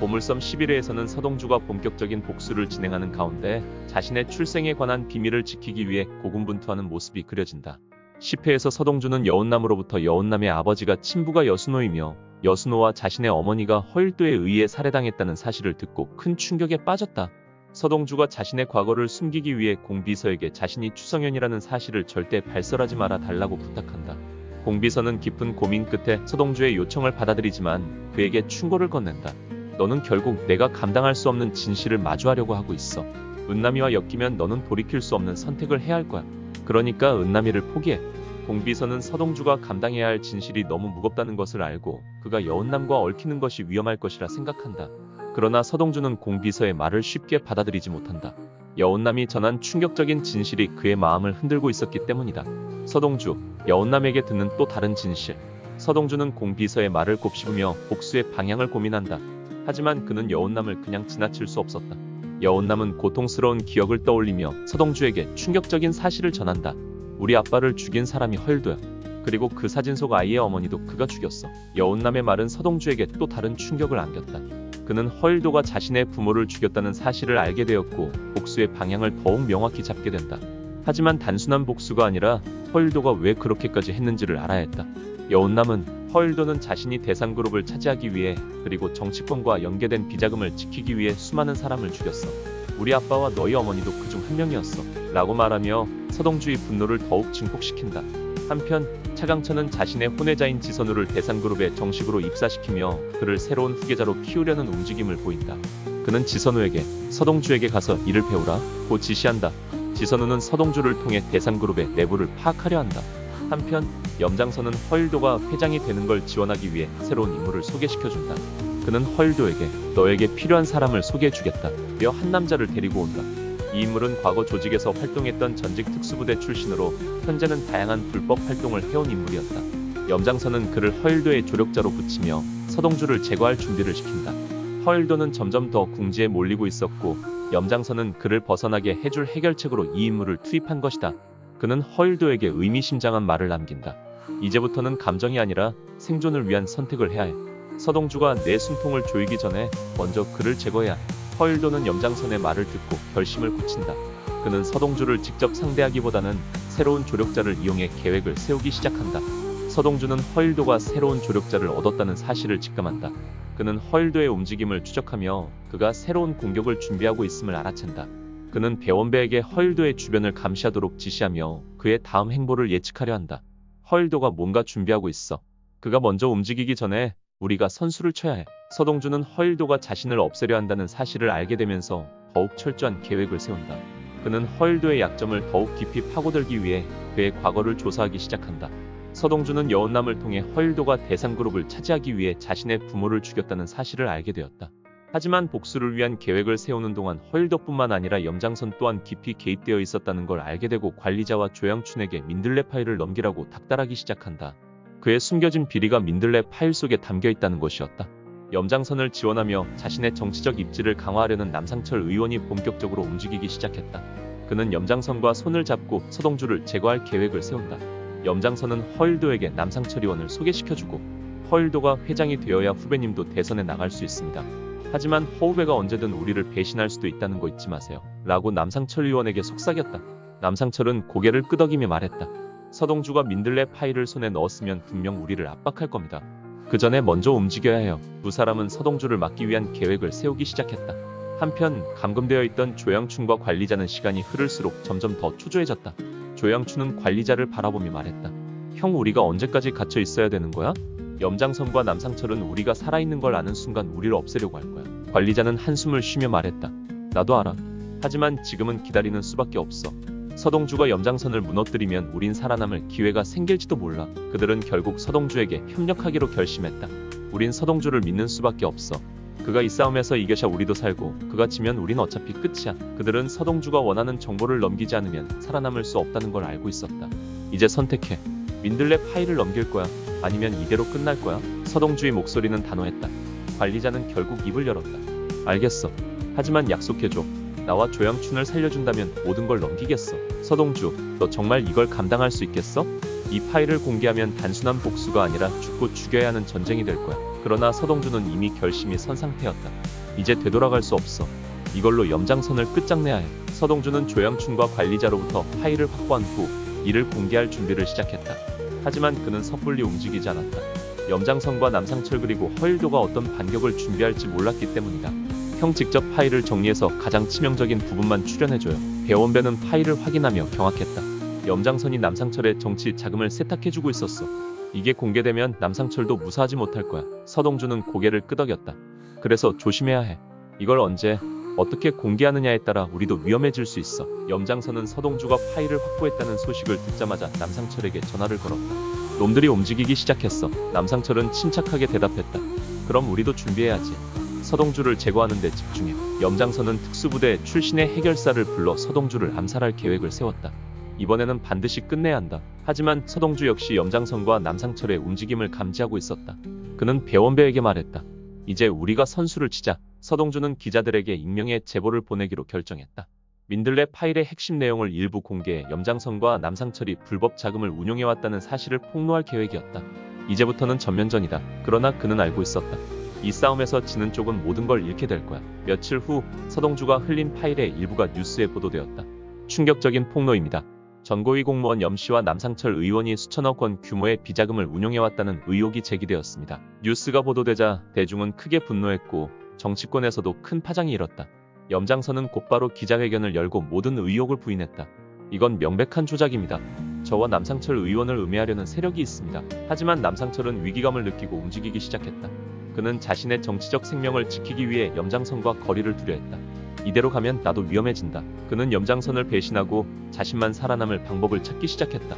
보물섬 11회에서는 서동주가 본격적인 복수를 진행하는 가운데 자신의 출생에 관한 비밀을 지키기 위해 고군분투하는 모습이 그려진다. 10회에서 서동주는 여운남으로부터 여운남의 아버지가 친부가 여순호이며 여순호와 자신의 어머니가 허일도에 의해 살해당했다는 사실을 듣고 큰 충격에 빠졌다. 서동주가 자신의 과거를 숨기기 위해 공비서에게 자신이 추성현이라는 사실을 절대 발설하지 말아 달라고 부탁한다. 공비서는 깊은 고민 끝에 서동주의 요청을 받아들이지만 그에게 충고를 건넨다. 너는 결국 내가 감당할 수 없는 진실을 마주하려고 하고 있어. 은남이와 엮이면 너는 돌이킬 수 없는 선택을 해야 할 거야. 그러니까 은남이를 포기해. 공비서는 서동주가 감당해야 할 진실이 너무 무겁다는 것을 알고 그가 여운남과 얽히는 것이 위험할 것이라 생각한다. 그러나 서동주는 공비서의 말을 쉽게 받아들이지 못한다. 여운남이 전한 충격적인 진실이 그의 마음을 흔들고 있었기 때문이다. 서동주, 여운남에게 듣는 또 다른 진실. 서동주는 공비서의 말을 곱씹으며 복수의 방향을 고민한다. 하지만 그는 여운남을 그냥 지나칠 수 없었다. 여운남은 고통스러운 기억을 떠올리며 서동주에게 충격적인 사실을 전한다. 우리 아빠를 죽인 사람이 허일도야. 그리고 그 사진 속 아이의 어머니도 그가 죽였어. 여운남의 말은 서동주에게 또 다른 충격을 안겼다. 그는 허일도가 자신의 부모를 죽였다는 사실을 알게 되었고 복수의 방향을 더욱 명확히 잡게 된다. 하지만 단순한 복수가 아니라 허일도가 왜 그렇게까지 했는지를 알아야 했다. 여운남은 허일도는 자신이 대상그룹을 차지하기 위해 그리고 정치권과 연계된 비자금을 지키기 위해 수많은 사람을 죽였어. 우리 아빠와 너희 어머니도 그중 한 명이었어. 라고 말하며 서동주의 분노를 더욱 증폭시킨다. 한편 차강천은 자신의 혼외자인 지선우를 대상그룹에 정식으로 입사시키며 그를 새로운 후계자로 키우려는 움직임을 보인다. 그는 지선우에게 서동주에게 가서 일을 배우라 고 지시한다. 지선우는 서동주를 통해 대상그룹의 내부를 파악하려 한다. 한편 염장선은 허일도가 회장이 되는 걸 지원하기 위해 새로운 인물을 소개시켜준다. 그는 허일도에게 너에게 필요한 사람을 소개해주겠다 며 한 남자를 데리고 온다. 이 인물은 과거 조직에서 활동했던 전직 특수부대 출신으로 현재는 다양한 불법 활동을 해온 인물이었다. 염장선은 그를 허일도의 조력자로 붙이며 서동주를 제거할 준비를 시킨다. 허일도는 점점 더 궁지에 몰리고 있었고 염장선은 그를 벗어나게 해줄 해결책으로 이 인물을 투입한 것이다. 그는 허일도에게 의미심장한 말을 남긴다. 이제부터는 감정이 아니라 생존을 위한 선택을 해야 해. 서동주가 내 숨통을 조이기 전에 먼저 그를 제거해야 해. 허일도는 염장선의 말을 듣고 결심을 굳힌다. 그는 서동주를 직접 상대하기보다는 새로운 조력자를 이용해 계획을 세우기 시작한다. 서동주는 허일도가 새로운 조력자를 얻었다는 사실을 직감한다. 그는 허일도의 움직임을 추적하며 그가 새로운 공격을 준비하고 있음을 알아챈다. 그는 배원배에게 허일도의 주변을 감시하도록 지시하며 그의 다음 행보를 예측하려 한다. 허일도가 뭔가 준비하고 있어. 그가 먼저 움직이기 전에 우리가 선수를 쳐야 해. 서동주는 허일도가 자신을 없애려 한다는 사실을 알게 되면서 더욱 철저한 계획을 세운다. 그는 허일도의 약점을 더욱 깊이 파고들기 위해 그의 과거를 조사하기 시작한다. 서동주는 여운남을 통해 허일도가 대상그룹을 차지하기 위해 자신의 부모를 죽였다는 사실을 알게 되었다. 하지만 복수를 위한 계획을 세우는 동안 허일도뿐만 아니라 염장선 또한 깊이 개입되어 있었다는 걸 알게 되고 관리자와 조양춘에게 민들레 파일을 넘기라고 닥달하기 시작한다. 그의 숨겨진 비리가 민들레 파일 속에 담겨 있다는 것이었다. 염장선을 지원하며 자신의 정치적 입지를 강화하려는 남상철 의원이 본격적으로 움직이기 시작했다. 그는 염장선과 손을 잡고 서동주를 제거할 계획을 세운다. 염장선은 허일도에게 남상철 의원을 소개시켜주고 허일도가 회장이 되어야 후배님도 대선에 나갈 수 있습니다. 하지만 허후배가 언제든 우리를 배신할 수도 있다는 거 잊지 마세요. 라고 남상철 의원에게 속삭였다. 남상철은 고개를 끄덕이며 말했다. 서동주가 민들레 파일을 손에 넣었으면 분명 우리를 압박할 겁니다. 그 전에 먼저 움직여야 해요. 두 사람은 서동주를 막기 위한 계획을 세우기 시작했다. 한편 감금되어 있던 조양춘과 관리자는 시간이 흐를수록 점점 더 초조해졌다. 조양춘은 관리자를 바라보며 말했다. 형, 우리가 언제까지 갇혀 있어야 되는 거야? 염장선과 남상철은 우리가 살아있는 걸 아는 순간 우리를 없애려고 할 거야. 관리자는 한숨을 쉬며 말했다. 나도 알아. 하지만 지금은 기다리는 수밖에 없어. 서동주가 염장선을 무너뜨리면 우린 살아남을 기회가 생길지도 몰라. 그들은 결국 서동주에게 협력하기로 결심했다. 우린 서동주를 믿는 수밖에 없어. 그가 이 싸움에서 이겨야 우리도 살고 그가 지면 우린 어차피 끝이야. 그들은 서동주가 원하는 정보를 넘기지 않으면 살아남을 수 없다는 걸 알고 있었다. 이제 선택해. 민들레 파일을 넘길 거야? 아니면 이대로 끝날 거야? 서동주의 목소리는 단호했다. 관리자는 결국 입을 열었다. 알겠어. 하지만 약속해줘. 나와 조양춘을 살려준다면 모든 걸 넘기겠어. 서동주, 너 정말 이걸 감당할 수 있겠어? 이 파일을 공개하면 단순한 복수가 아니라 죽고 죽여야 하는 전쟁이 될 거야. 그러나 서동주는 이미 결심이 선 상태였다. 이제 되돌아갈 수 없어. 이걸로 염장선을 끝장내야 해. 서동주는 조양춘과 관리자로부터 파일을 확보한 후 이를 공개할 준비를 시작했다. 하지만 그는 섣불리 움직이지 않았다. 염장선과 남상철 그리고 허일도가 어떤 반격을 준비할지 몰랐기 때문이다. 형 직접 파일을 정리해서 가장 치명적인 부분만 출연해줘요. 배원배는 파일을 확인하며 경악했다. 염장선이 남상철의 정치 자금을 세탁해주고 있었어. 이게 공개되면 남상철도 무사하지 못할 거야. 서동주는 고개를 끄덕였다. 그래서 조심해야 해. 이걸 언제, 어떻게 공개하느냐에 따라 우리도 위험해질 수 있어. 염장선은 서동주가 파일을 확보했다는 소식을 듣자마자 남상철에게 전화를 걸었다. 놈들이 움직이기 시작했어. 남상철은 침착하게 대답했다. 그럼 우리도 준비해야지. 서동주를 제거하는 데 집중해. 염장선은 특수부대 출신의 해결사를 불러 서동주를 암살할 계획을 세웠다. 이번에는 반드시 끝내야 한다. 하지만 서동주 역시 염장선과 남상철의 움직임을 감지하고 있었다. 그는 배원배에게 말했다. 이제 우리가 선수를 치자. 서동주는 기자들에게 익명의 제보를 보내기로 결정했다. 민들레 파일의 핵심 내용을 일부 공개해 염장선과 남상철이 불법 자금을 운용해왔다는 사실을 폭로할 계획이었다. 이제부터는 전면전이다. 그러나 그는 알고 있었다. 이 싸움에서 지는 쪽은 모든 걸 잃게 될 거야. 며칠 후 서동주가 흘린 파일의 일부가 뉴스에 보도되었다. 충격적인 폭로입니다. 전고위 공무원 염씨와 남상철 의원이 수천억 원 규모의 비자금을 운용해왔다는 의혹이 제기되었습니다. 뉴스가 보도되자 대중은 크게 분노했고 정치권에서도 큰 파장이 일었다. 염장선은 곧바로 기자회견을 열고 모든 의혹을 부인했다. 이건 명백한 조작입니다. 저와 남상철 의원을 음해하려는 세력이 있습니다. 하지만 남상철은 위기감을 느끼고 움직이기 시작했다. 그는 자신의 정치적 생명을 지키기 위해 염장선과 거리를 두려 했다. 이대로 가면 나도 위험해진다. 그는 염장선을 배신하고 자신만 살아남을 방법을 찾기 시작했다.